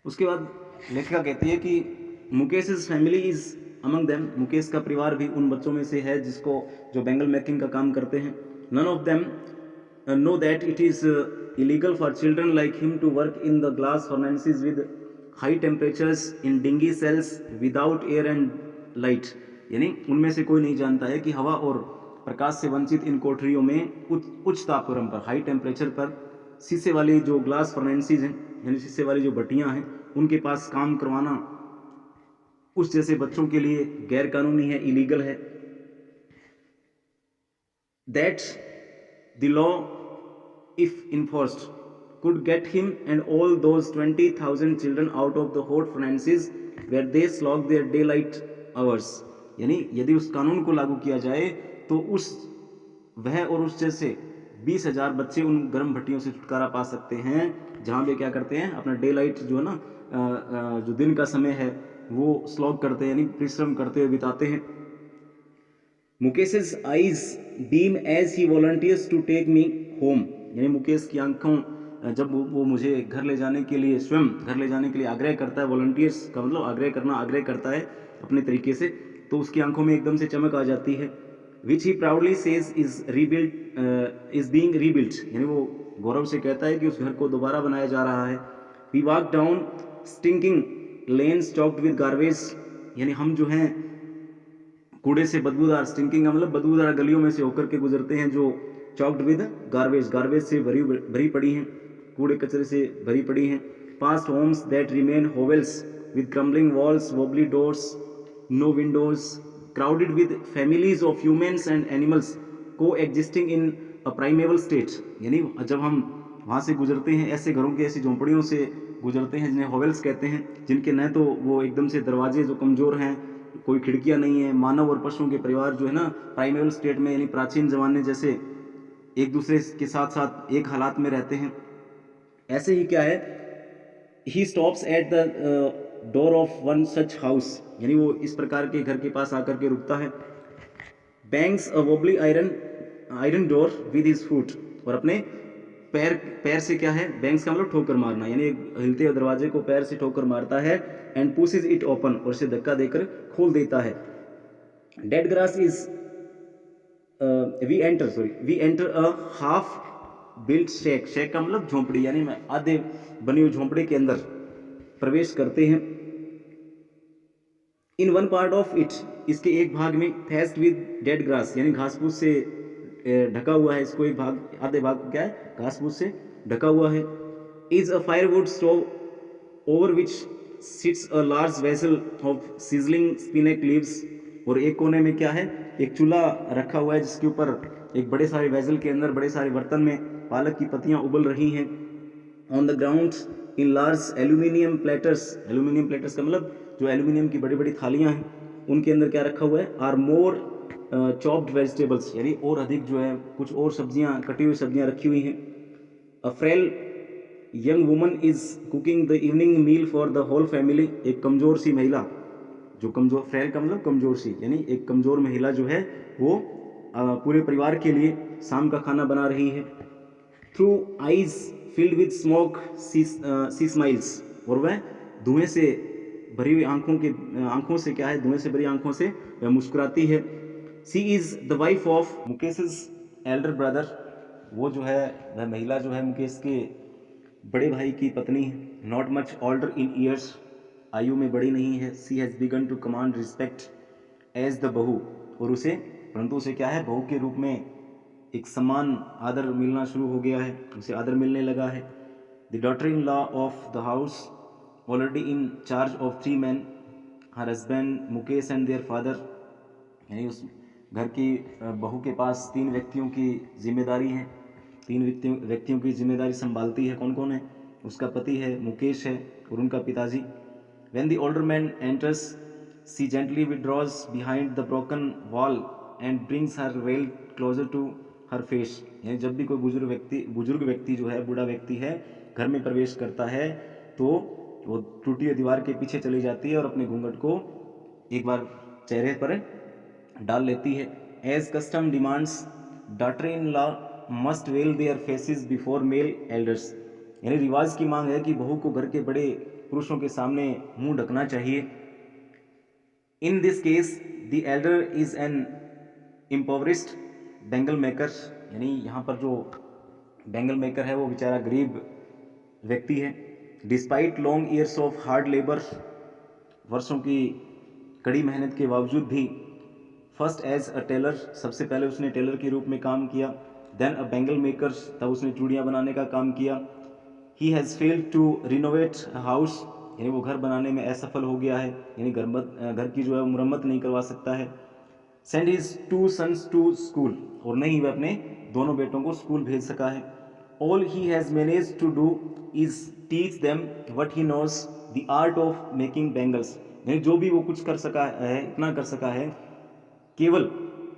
उसके बाद लेखिका कहती है कि Mukesh family is among them, Mukesh का परिवार भी उन बच्चों में से है जिसको जो बैंगल मेकिंग का काम करते हैं. None of them know that it is illegal for children like him to work in the glass furnaces with high temperatures in dingy cells without air and light. यानी उनमें से कोई नहीं जानता है कि हवा और प्रकाश से वंचित इन कोठरियों में उच्च तापक्रम पर, हाई टेम्परेचर पर शीशे वाली जो ग्लास फर्नेसेस हैं, यानी शीशे वाली जो भट्टियां हैं, उनके पास काम करवाना उस जैसे बच्चों के लिए गैर कानूनी है, इलीगल है. That the law if enforced could get him and all those 20,000 children out of the hot furnaces where they slog their daylight hours. यानी यदि उस कानून को लागू किया जाए तो वह और उस जैसे 20,000 बच्चे उन गर्म भट्टियों से छुटकारा पा सकते हैं जहां वे क्या करते हैं, अपना डे लाइट जो है ना, जो दिन का समय है वो स्लॉग करते हैं, यानी परिश्रम करते हुए बिताते हैं. मुकेश's eyes beam as he volunteers to take me home. यानी मुकेश की आंखों, जब वो मुझे घर ले जाने के लिए, स्वयं घर ले जाने के लिए आग्रह करता है, वॉलंटियर्स का मतलब आग्रह करना, आग्रह करता है अपने तरीके से, तो उसकी आंखों में एकदम से चमक आ जाती है. Which he proudly says is being rebuilt. यानी वो गौरव से कहता है कि उस घर को दोबारा बनाया जा रहा है. We walk down stinking lanes choked with garbage. यानी हम जो हैं कूड़े से बदबूदार, स्टिंकिंग का मतलब बदबूदार गलियों में से होकर के गुजरते हैं जो चॉक्ड विद गार्बेज, गार्बेज से भरी पड़ी हैं, कूड़े कचरे से भरी पड़ी हैं. Past homes that remain hovels with crumbling walls, wobbly doors, no windows, crowded with families of humans and animals coexisting in a primeval state. यानी जब हम वहाँ से गुजरते हैं, ऐसे घरों के, ऐसी झोंपड़ियों से गुजरते हैं जिन्हें होवेल्स कहते हैं, जिनके न तो वो एकदम से दरवाजे जो कमज़ोर हैं, कोई खिड़कियाँ नहीं है, मानव और पशुओं के परिवार जो है ना प्राइमेबल स्टेट में, यानी प्राचीन जमाने जैसे एक दूसरे के साथ साथ एक हालात में रहते हैं. ऐसे ही क्या है, he stops at the door of one such house. यानी वो इस प्रकार के घर के पास आकर के रुकता है. Bangs a wobbly iron door with his foot. और अपने पैर से क्या है, बैंग्स का मतलब ठोकर मारना, यानी हिलते हुए दरवाजे को पैर से ठोकर मारता है. And pushes it open. और इसे धक्का देकर खोल देता है. Dead grass is we enter a half built shack. Shack का मतलब झोंपड़ी, यानी आधे बनी हुई झोंपड़ी के अंदर प्रवेश करते हैं. In one part of it, इसके एक भाग में, थैस्ड विद डेड ग्रास, यानी घास फूस से ढका हुआ है. इसको एक भाग, आधे भाग क्या है, घास फूस से ढका हुआ है. Is a firewood stove over which sits a large vessel of sizzling spinach leaves. और एक कोने में क्या है, एक चूल्हा रखा हुआ है जिसके ऊपर एक बड़े सारे वेसल के अंदर, बड़े सारे बर्तन में पालक की पत्तियां उबल रही हैं. On the ground in large aluminium platters. Aluminium platters का मतलब जो एल्यूमिनियम की बड़ी बड़ी थालियां हैं, उनके अंदर क्या रखा हुआ है, आर मोर चॉप्ड वेजिटेबल्स. यानी और अधिक जो है कुछ और सब्जियां, कटी हुई सब्जियां रखी हुई हैं. A frail young woman is cooking the evening meal for the whole family. एक कमजोर सी महिला, जो कमजोर, फ्रेल का मतलब कमजोर सी, यानी एक कमजोर महिला जो है वो पूरे परिवार के लिए शाम का खाना बना रही है. Through eyes filled with smoke she smiles. और वह धुएं से भरी हुई आंखों से क्या है, धुएं से भरी आंखों से वह मुस्कुराती है. She is the wife of Mukesh's elder brother. वो जो है, वह महिला जो है मुकेश के बड़े भाई की पत्नी है. Not much older in years, आयु में बड़ी नहीं है. She has begun to command respect as the bahu. और उसे, परंतु उसे क्या है, बहू के रूप में एक समान आदर मिलना शुरू हो गया है, उसे आदर मिलने लगा है. The daughter in law of the house already in charge of 3 men, her husband Mukesh and their father. यानी उस घर की बहू के पास 3 व्यक्तियों की जिम्मेदारी है, 3 व्यक्तियों की जिम्मेदारी संभालती है. कौन कौन है, उसका पति है, मुकेश है, और उनका पिताजी. When the older man enters, she gently withdraws behind the broken wall and brings her veil closer to her face. यानी जब भी कोई बुजुर्ग व्यक्ति जो है, बूढ़ा व्यक्ति है, घर में प्रवेश करता है तो वो टूटी हुई दीवार के पीछे चली जाती है और अपने घूंघट को एक बार चेहरे पर डाल लेती है. As custom demands, daughter-in-law must veil their faces before male elders. यानी रिवाज की मांग है कि बहू को घर के बड़े पुरुषों के सामने मुंह ढकना चाहिए। In this case the elder is an impoverished bangle maker, यानी यहाँ पर जो बेंगल मेकर है वो बेचारा गरीब व्यक्ति है। Despite long years of hard labour, वर्षों की कड़ी मेहनत के बावजूद भी, फर्स्ट एज अ टेलर, सबसे पहले उसने टेलर के रूप में काम किया, देन अ बेंगल मेकर, तब उसने चूड़ियाँ बनाने का काम किया। He has failed to renovate a house, यानी वो घर बनाने में असफल हो गया है, यानी घर की जो है मुरम्मत नहीं करवा सकता है। Send his 2 sons to school, और नहीं वह अपने दोनों बेटों को स्कूल भेज सका है। All he has manage to do is teach them what he knows the art of making bangles, यानी जो भी वो कुछ कर सका है, इतना कर सका है, केवल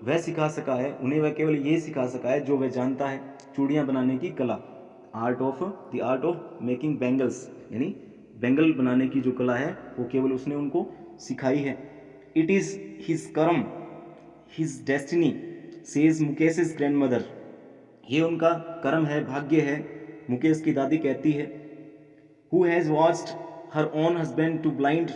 वह सिखा सका है उन्हें, वह केवल ये सिखा सका है जो वह जानता है, चूड़ियाँ बनाने की कला, आर्ट ऑफ मेकिंग बैंगल्स, यानी बैंगल बनाने की जो कला है वो केवल उसने उनको सिखाई है। इट इज़ हिज कर्म his destiny says Mukesh grand mother, ये उनका कर्म है, भाग्य है, मुकेश की दादी कहती है। Who has watched her own husband to blind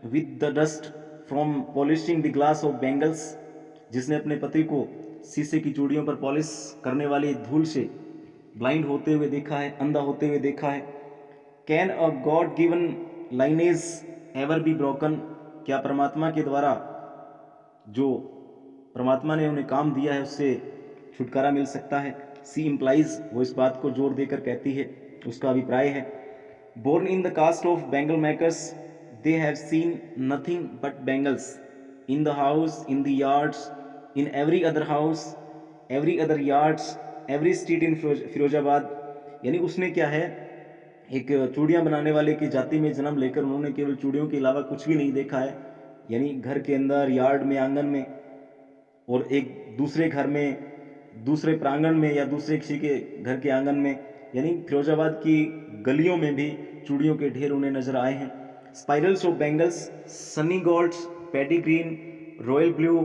with the dust from polishing the glass of bangles, जिसने अपने पति को शीशे की चूड़ियों पर पॉलिश करने वाली धूल से ब्लाइंड होते हुए देखा है, अंधा होते हुए देखा है। Can a God given lineage ever be broken, क्या परमात्मा के द्वारा जो परमात्मा ने उन्हें काम दिया है उससे छुटकारा मिल सकता है। सी इम्प्लाइज, वो इस बात को जोर देकर कहती है, उसका अभिप्राय है। Born in the caste of bangle makers they have seen nothing but bangles in the house, in the yards, in every other house, every other yards, every street in Firozabad, यानी उसने क्या है, एक चूड़ियाँ बनाने वाले की जाति में जन्म लेकर उन्होंने केवल चूड़ियों के अलावा कुछ भी नहीं देखा है, यानी घर के अंदर, यार्ड में, आंगन में, और एक दूसरे घर में, दूसरे प्रांगण में, या दूसरे किसी के घर के आंगन में, यानी फिरोजाबाद की गलियों में भी चूड़ियों के ढेर उन्हें नजर आए हैं। Spirals of bangles, sunny gold, paddy green, royal blue,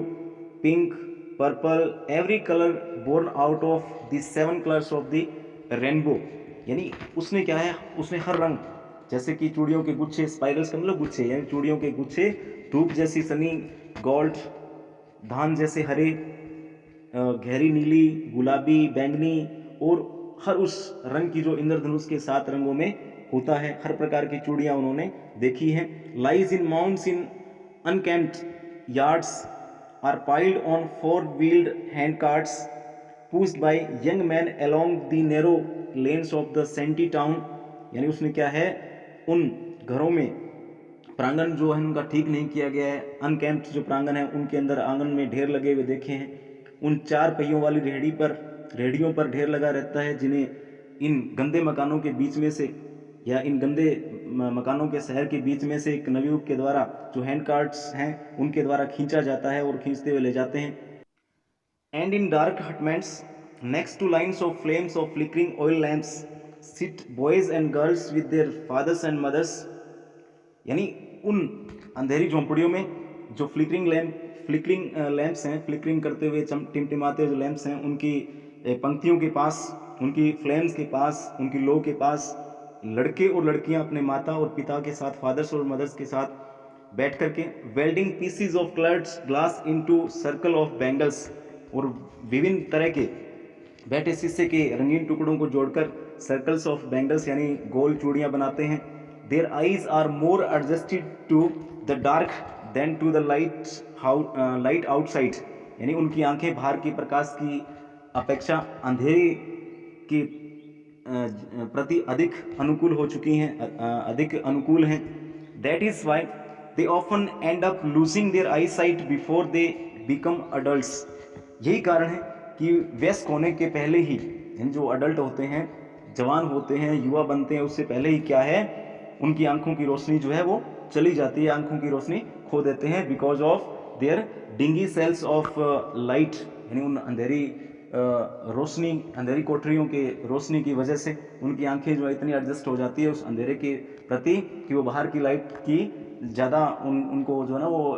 pink, purple, every colour born out of the 7 colours of the rainbow, यानी उसने क्या है, उसने हर रंग, जैसे कि चूड़ियों के गुच्छे, स्पाइरल्स का मतलब गुच्छे, यानी चूड़ियों के गुच्छे, धूप जैसी सनी गोल्ड, धान जैसे हरे, गहरी नीली, गुलाबी, बैंगनी, और हर उस रंग की जो इंद्रधनुष के 7 रंगों में होता है, हर प्रकार की चूड़ियाँ उन्होंने देखी हैं। Lies in mounds in unkempt yards are piled on 4-wheeled hand carts pushed by young man along the narrow lanes of the सेंटी टाउन, यानी उसने क्या है, उन घरों में प्रांगण जो है उनका ठीक नहीं किया गया है, अनकैम्प्ड जो प्रांगण है उनके अंदर आंगन में ढेर लगे हुए देखे हैं। उन 4 पहियों वाली रेहड़ियों पर ढेर लगा रहता है, जिन्हें इन गंदे मकानों के बीच में से, या इन गंदे मकानों के शहर के बीच में से एक नवयुवक के द्वारा, जो हैंड कार्ट्स हैं उनके द्वारा खींचा जाता है और खींचते हुए ले जाते हैं। And in dark hutments next to lines of flames of flickering oil lamps sit boys and girls with their fathers and mothers, यानी उन अंधेरी झोंपड़ियों में जो फ्लिकरिंग लैंप्स हैं, फ्लिकरिंग करते हुए टिमटिमाते हुए जो लैंप्स हैं, उनकी पंक्तियों के पास, उनकी फ्लेम्स के पास, उनकी लो के पास लड़के और लड़कियां अपने माता और पिता के साथ, फादर्स और मदर्स के साथ बैठ करके, welding PCs of coloured glass into circle of bangles, और विभिन्न तरह के बैठे शीशे के रंगीन टुकड़ों को जोड़कर सर्कल्स ऑफ बैंगल्स यानी गोल चूड़ियाँ बनाते हैं। Their eyes are more adjusted to the dark than to the light outside, यानी उनकी आंखें बाहर के प्रकाश की अपेक्षा अंधेरे के प्रति अधिक अनुकूल हो चुकी हैं, अधिक अनुकूल हैं। That is why they often end up losing their eyesight before they become adults, यही कारण है कि वयस्क होने के पहले ही, जो अडल्ट होते हैं, जवान होते हैं, युवा बनते हैं, उससे पहले ही क्या है, उनकी आंखों की रोशनी जो है वो चली जाती है, आंखों की रोशनी खो देते हैं, because of their dingy cells of light, यानी उन अंधेरी रोशनी, अंधेरी कोठरियों के रोशनी की वजह से उनकी आंखें जो है इतनी एडजस्ट हो जाती है उस अंधेरे के प्रति कि वो बाहर की लाइट की ज़्यादा उनको जो है ना वो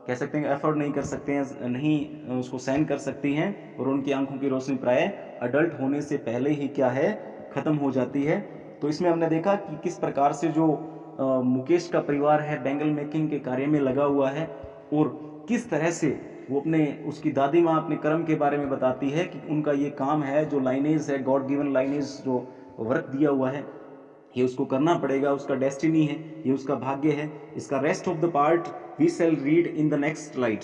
कह सकते हैं एफर्ट नहीं कर सकते हैं, नहीं उसको सहन कर सकती हैं, और उनकी आंखों की रोशनी प्राय अडल्ट होने से पहले ही क्या है, ख़त्म हो जाती है। तो इसमें हमने देखा कि किस प्रकार से जो मुकेश का परिवार है बैंगल मेकिंग के कार्य में लगा हुआ है और किस तरह से वो उसकी दादी माँ अपने कर्म के बारे में बताती है कि उनका ये काम है, जो लाइनेज है, गॉड गिवन लाइनेज, जो वर्क दिया हुआ है ये उसको करना पड़ेगा, उसका डेस्टिनी है, ये उसका भाग्य है। इसका rest of the part we shall read in the next slide.